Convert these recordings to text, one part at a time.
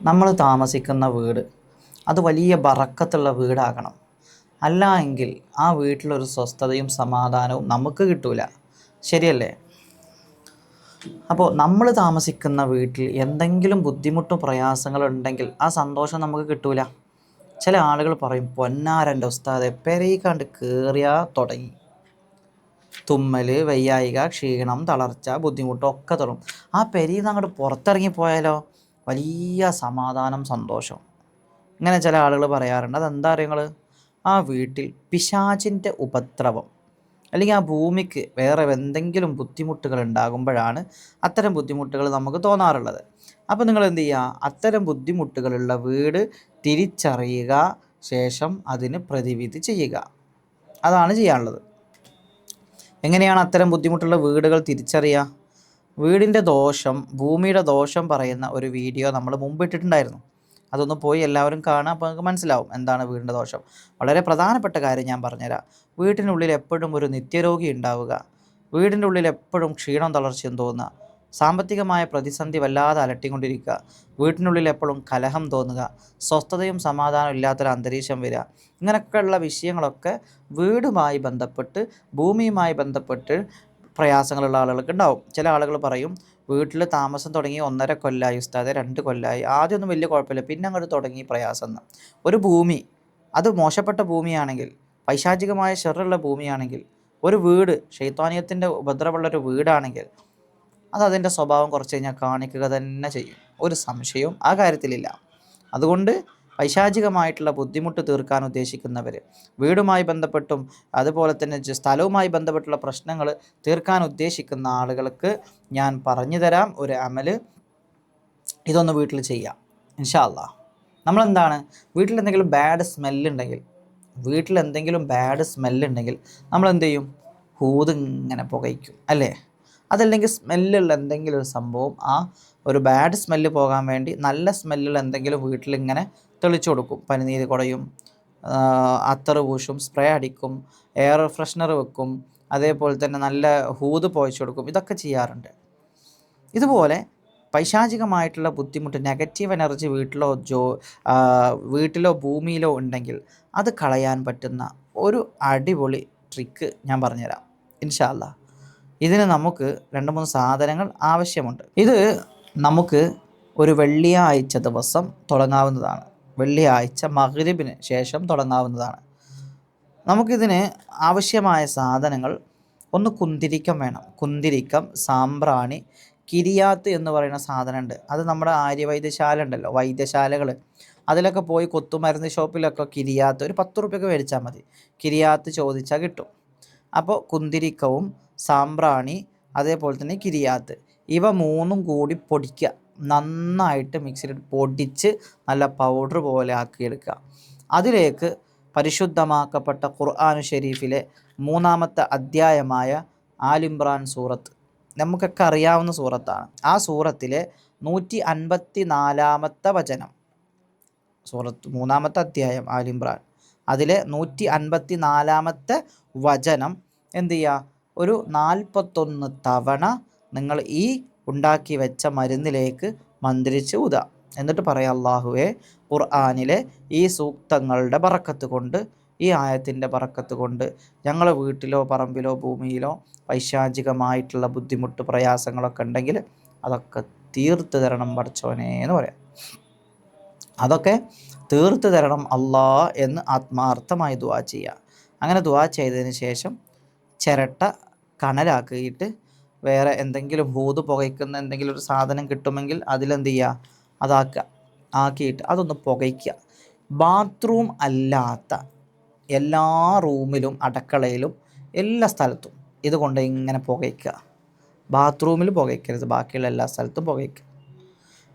നമ്മൾ താമസിക്കുന്ന വീട് അത് വലിയ ബറക്കത്തുള്ള വീടാകണം. അല്ല എങ്കിൽ ആ വീട്ടിലൊരു സ്വസ്ഥതയും സമാധാനവും നമുക്ക് കിട്ടൂല. ശരിയല്ലേ? അപ്പോൾ നമ്മൾ താമസിക്കുന്ന വീട്ടിൽ എന്തെങ്കിലും ബുദ്ധിമുട്ടും പ്രയാസങ്ങളും ഉണ്ടെങ്കിൽ ആ സന്തോഷം നമുക്ക് കിട്ടൂല. ചില ആളുകൾ പറയും, പൊന്നാരൻ്റെ ഉസ്താദെ പെരയിക്കാണ്ട് കയറിയാൽ തുടങ്ങി തുമ്മൽ, വയ്യായിക, ക്ഷീണം, തളർച്ച, ബുദ്ധിമുട്ട് ഒക്കെ തുടങ്ങും. ആ പെരയിൽ നിന്ന് അങ്ങോട്ട് പുറത്തിറങ്ങിപ്പോയാലോ വലിയ സമാധാനം, സന്തോഷം. ഇങ്ങനെ ചില ആളുകൾ പറയാറുണ്ട്. അതെന്താ അറിയുങ്ങൾ? ആ വീട്ടിൽ പിശാചിൻ്റെ ഉപദ്രവം അല്ലെങ്കിൽ ആ ഭൂമിക്ക് വേറെ എന്തെങ്കിലും ബുദ്ധിമുട്ടുകൾ ഉണ്ടാകുമ്പോഴാണ് അത്തരം ബുദ്ധിമുട്ടുകൾ നമുക്ക് തോന്നാറുള്ളത്. അപ്പോൾ നിങ്ങൾ എന്ത് ചെയ്യുക? അത്തരം ബുദ്ധിമുട്ടുകളുള്ള വീട് തിരിച്ചറിയുക, ശേഷം അതിന് പ്രതിവിധി ചെയ്യുക. അതാണ് ചെയ്യാനുള്ളത്. എങ്ങനെയാണ് അത്തരം ബുദ്ധിമുട്ടുള്ള വീടുകൾ തിരിച്ചറിയുക? വീടിൻ്റെ ദോഷം, ഭൂമിയുടെ ദോഷം പറയുന്ന ഒരു വീഡിയോ നമ്മൾ മുമ്പ് ഇട്ടിട്ടുണ്ടായിരുന്നു. അതൊന്ന് പോയി എല്ലാവരും കാണുക. അപ്പോൾ നിങ്ങൾക്ക് മനസ്സിലാവും എന്താണ് വീടിൻ്റെ ദോഷം. വളരെ പ്രധാനപ്പെട്ട കാര്യം ഞാൻ പറഞ്ഞുതരാം. വീട്ടിനുള്ളിൽ എപ്പോഴും ഒരു നിത്യരോഗി ഉണ്ടാവുക, വീടിൻ്റെ ഉള്ളിൽ എപ്പോഴും ക്ഷീണം, തളർച്ചയും തോന്നുക, സാമ്പത്തികമായ പ്രതിസന്ധി വല്ലാതെ അലട്ടിക്കൊണ്ടിരിക്കുക, വീട്ടിനുള്ളിൽ എപ്പോഴും കലഹം തോന്നുക, സ്വസ്ഥതയും സമാധാനവും ഇല്ലാത്തൊരു അന്തരീക്ഷം വരിക, ഇങ്ങനെയൊക്കെയുള്ള വിഷയങ്ങളൊക്കെ വീടുമായി ബന്ധപ്പെട്ട്, ഭൂമിയുമായി ബന്ധപ്പെട്ട് പ്രയാസങ്ങളുള്ള ആളുകൾക്ക് ഉണ്ടാവും. ചില ആളുകൾ പറയും, വീട്ടിൽ താമസം തുടങ്ങി 1.5 കൊല്ലമായി ഉസ്താദെ, 2 കൊല്ലമായി, ആദ്യമൊന്നും വലിയ കുഴപ്പമില്ല, പിന്നെ അങ്ങോട്ട് തുടങ്ങി പ്രയാസം എന്ന്. ഒരു ഭൂമി അത് മോശപ്പെട്ട ഭൂമിയാണെങ്കിൽ, പൈശാചികമായ ഷെറുള്ള ഭൂമിയാണെങ്കിൽ, ഒരു വീട് ശൈത്വാനിയത്തിൻ്റെ ഉപദ്രവമുള്ളൊരു വീടാണെങ്കിൽ അത് അതിൻ്റെ സ്വഭാവം കുറച്ച് കഴിഞ്ഞാൽ കാണിക്കുക തന്നെ ചെയ്യും. ഒരു സംശയവും ആ കാര്യത്തിലില്ല. അതുകൊണ്ട് പൈശാചികമായിട്ടുള്ള ബുദ്ധിമുട്ട് തീർക്കാൻ ഉദ്ദേശിക്കുന്നവർ, വീടുമായി ബന്ധപ്പെട്ടും അതുപോലെ തന്നെ സ്ഥലവുമായി ബന്ധപ്പെട്ടുള്ള പ്രശ്നങ്ങൾ തീർക്കാൻ ഉദ്ദേശിക്കുന്ന ആളുകൾക്ക് ഞാൻ പറഞ്ഞു തരാം ഒരു അമൽ. ഇതൊന്ന് വീട്ടിൽ ചെയ്യാം ഇൻഷാ അല്ലാഹ്. നമ്മളെന്താണ്, വീട്ടിലെന്തെങ്കിലും ബാഡ് സ്മെല്ലുണ്ടെങ്കിൽ നമ്മൾ എന്ത് ചെയ്യും? ഹൂത് ഇങ്ങനെ പുകയ്ക്കും അല്ലേ? അതല്ലെങ്കിൽ സ്മെല്ലുള്ള എന്തെങ്കിലും ഒരു സംഭവം, ആ ഒരു ബാഡ് സ്മെല്ല് പോകാൻ വേണ്ടി നല്ല സ്മെല്ലുള്ള എന്തെങ്കിലും വീട്ടിലിങ്ങനെ തെളിച്ചു കൊടുക്കും. പനിനീര് കുടയും, അത്തറ് പൂശും, സ്പ്രേ അടിക്കും, എയർ ഫ്രഷ്നർ വെക്കും, അതേപോലെ തന്നെ നല്ല ഹൂത് പുകച്ചു കൊടുക്കും. ഇതൊക്കെ ചെയ്യാറുണ്ട്. ഇതുപോലെ പൈശാചികമായിട്ടുള്ള ബുദ്ധിമുട്ട്, നെഗറ്റീവ് എനർജി വീട്ടിലോ ഭൂമിയിലോ ഉണ്ടെങ്കിൽ അത് കളയാൻ പറ്റുന്ന ഒരു അടിപൊളി ട്രിക്ക് ഞാൻ പറഞ്ഞുതരാം ഇൻഷാ അല്ലാഹ്. ഇതിന് നമുക്ക് 2-3 സാധനങ്ങൾ ആവശ്യമുണ്ട്. ഇത് നമുക്ക് ഒരു വെള്ളിയാഴ്ച ദിവസം തുടങ്ങാവുന്നതാണ്. വെള്ളിയാഴ്ച മഗ്‌രിബിന് ശേഷം തുടങ്ങാവുന്നതാണ്. നമുക്കിതിന് ആവശ്യമായ സാധനങ്ങൾ, ഒന്ന് കുന്തിരിക്കം വേണം. കുന്തിരിക്കം, സാമ്പ്രാണി, കിരിയാത്ത് എന്ന് പറയുന്ന സാധനമുണ്ട്. അത് നമ്മുടെ ആര്യവൈദ്യശാല ഉണ്ടല്ലോ, വൈദ്യശാലകൾ, അതിലൊക്കെ പോയി കൊത്തുമരുന്ന് ഷോപ്പിലൊക്കെ കിരിയാത്ത് ഒരു 10 റുപ്യക്ക് മേടിച്ചാൽ മതി. കിരിയാത്ത് ചോദിച്ചാൽ കിട്ടും. അപ്പോൾ കുന്തിരിക്കവും സാമ്പ്രാണി അതേപോലെ തന്നെ കിരിയാത്ത്, ഇവ 3ഉം കൂടി പൊടിക്കുക. നന്നായിട്ട് മിക്സിയിൽ പൊടിച്ച് നല്ല പൗഡർ പോലെ ആക്കിയെടുക്കുക. അതിലേക്ക് പരിശുദ്ധമാക്കപ്പെട്ട ഖുർആൻ ഷരീഫിലെ 3-ാമത്തെ അധ്യായമായ ആലിംറാൻ സൂറത്ത്, നമുക്കൊക്കെ അറിയാവുന്ന സൂറത്താണ്. ആ സൂറത്തിലെ 154-ാമത്തെ വചനം, സൂറത്ത് 3-ാമത്തെ അധ്യായം ആലിംറാൻ, അതിലെ 154-ാമത്തെ വചനം എന്ത് ചെയ്യുക? ഒരു 41 തവണ നിങ്ങൾ ഈ ഉണ്ടാക്കി വെച്ച മരുന്നിലേക്ക് മന്ത്രിച്ച് ഊതുക. എന്നിട്ട് പറയാം, അല്ലാഹുവേ, ഖുർആനിലെ ഈ സൂക്തങ്ങളുടെ ബറക്കത്ത് കൊണ്ട്, ഈ ആയത്തിൻ്റെ ബറക്കത്ത് കൊണ്ട് ഞങ്ങളെ വീട്ടിലോ പറമ്പിലോ ഭൂമിയിലോ പൈശാചികമായിട്ടുള്ള ബുദ്ധിമുട്ട് പ്രയാസങ്ങളൊക്കെ ഉണ്ടെങ്കിൽ അതൊക്കെ തീർത്ത് തരണം പടച്ചോനെ എന്ന് പറയാം. അതൊക്കെ തീർത്ത് തരണം അല്ലാ എന്ന് ആത്മാർത്ഥമായി ദുആ ചെയ്യുക. അങ്ങനെ ദുആ ചെയ്തതിന് ശേഷം ചിരട്ട കനലാക്കിയിട്ട് വേറെ എന്തെങ്കിലും ഹൂത് പുകയ്ക്കുന്ന എന്തെങ്കിലും ഒരു സാധനം കിട്ടുമെങ്കിൽ അതിലെന്ത് ചെയ്യുക? ആക്കിയിട്ട് അതൊന്ന് പുകയ്ക്കുക. ബാത്റൂം അല്ലാത്ത എല്ലാ റൂമിലും അടുക്കളയിലും എല്ലാ സ്ഥലത്തും ഇതുകൊണ്ട് ഇങ്ങനെ പുകയ്ക്കുക. ബാത്റൂമിൽ പുകയ്ക്കരുത്, ബാക്കിയുള്ള എല്ലാ സ്ഥലത്തും പുകയ്ക്കുക.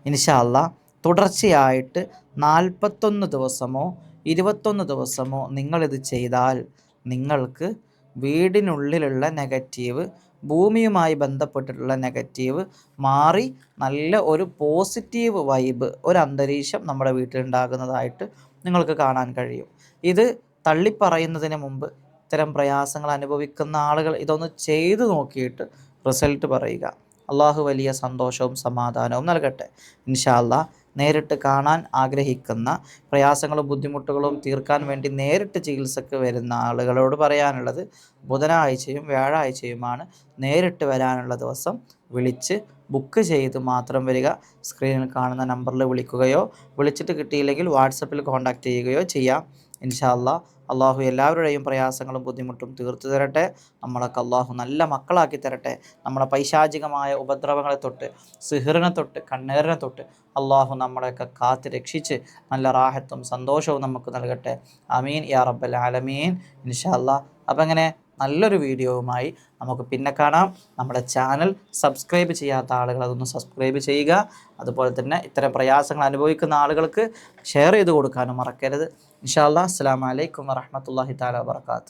ഇൻഷാ അല്ലാഹ് തുടർച്ചയായിട്ട് 41 ദിവസമോ 21 ദിവസമോ നിങ്ങളിത് ചെയ്താൽ നിങ്ങൾക്ക് വീടിനുള്ളിലുള്ള നെഗറ്റീവ്, ഭൂമിയുമായി ബന്ധപ്പെട്ടിട്ടുള്ള നെഗറ്റീവ് മാറി നല്ല ഒരു പോസിറ്റീവ് വൈബ്, ഒരു അന്തരീക്ഷം നമ്മുടെ വീട്ടിലുണ്ടാകുന്നതായിട്ട് നിങ്ങൾക്ക് കാണാൻ കഴിയും. ഇത് തള്ളിപ്പറയുന്നതിന് മുമ്പ് ഇത്തരം പ്രയാസങ്ങൾ അനുഭവിക്കുന്ന ആളുകൾ ഇതൊന്ന് ചെയ്തു നോക്കിയിട്ട് റിസൾട്ട് പറയുക. അള്ളാഹു വലിയ സന്തോഷവും സമാധാനവും നൽകട്ടെ ഇൻഷാ അല്ലാഹ്. നേരിട്ട് കാണാൻ ആഗ്രഹിക്കുന്ന, പ്രയാസങ്ങളും ബുദ്ധിമുട്ടുകളും തീർക്കാൻ വേണ്ടി നേരിട്ട് ചികിത്സക്ക് വരുന്ന ആളുകളോട് പറയാനുള്ളത്, ബുധനാഴ്ചയും വ്യാഴാഴ്ചയുമാണ് നേരിട്ട് വരാനുള്ള ദിവസം. വിളിച്ച് ബുക്ക് ചെയ്ത് മാത്രം വരിക. സ്ക്രീനിൽ കാണുന്ന നമ്പറിൽ വിളിക്കുകയോ വിളിച്ചിട്ട് കിട്ടിയില്ലെങ്കിൽ വാട്സപ്പിൽ കോൺടാക്റ്റ് ചെയ്യുകയോ ചെയ്യാം. ഇൻഷാ അല്ലാഹ്. അള്ളാഹു എല്ലാവരുടെയും പ്രയാസങ്ങളും ബുദ്ധിമുട്ടും തീർത്തു തരട്ടെ. നമ്മളൊക്കെ അള്ളാഹു നല്ല മക്കളാക്കി തരട്ടെ. നമ്മളെ പൈശാചികമായ ഉപദ്രവങ്ങളെ തൊട്ട്, സിഹിറിനെ തൊട്ട്, കണ്ണേറിനെ തൊട്ട് അള്ളാഹു നമ്മളെയൊക്കെ കാത്ത് രക്ഷിച്ച് നല്ല റാഹത്തും സന്തോഷവും നമുക്ക് നൽകട്ടെ. ആമീൻ യാ റബ്ബൽ ആലമീൻ. ഇൻഷാ അല്ലാഹ്. അപ്പം അങ്ങനെ നല്ലൊരു വീഡിയോവുമായി നമുക്ക് പിന്നെ കാണാം. നമ്മുടെ ചാനൽ സബ്സ്ക്രൈബ് ചെയ്യാത്ത ആളുകൾ അതൊന്ന് സബ്സ്ക്രൈബ് ചെയ്യുക. അതുപോലെ തന്നെ ഇത്തരം പ്രയാസങ്ങൾ അനുഭവിക്കുന്ന ആളുകൾക്ക് ഷെയർ ചെയ്ത് കൊടുക്കാനും മറക്കരുത്. ഇൻഷാ അല്ലാഹ്. അസ്സലാമു അലൈക്കും വറഹ്മത്തുള്ളാഹി തആല വബറകാതുഹു.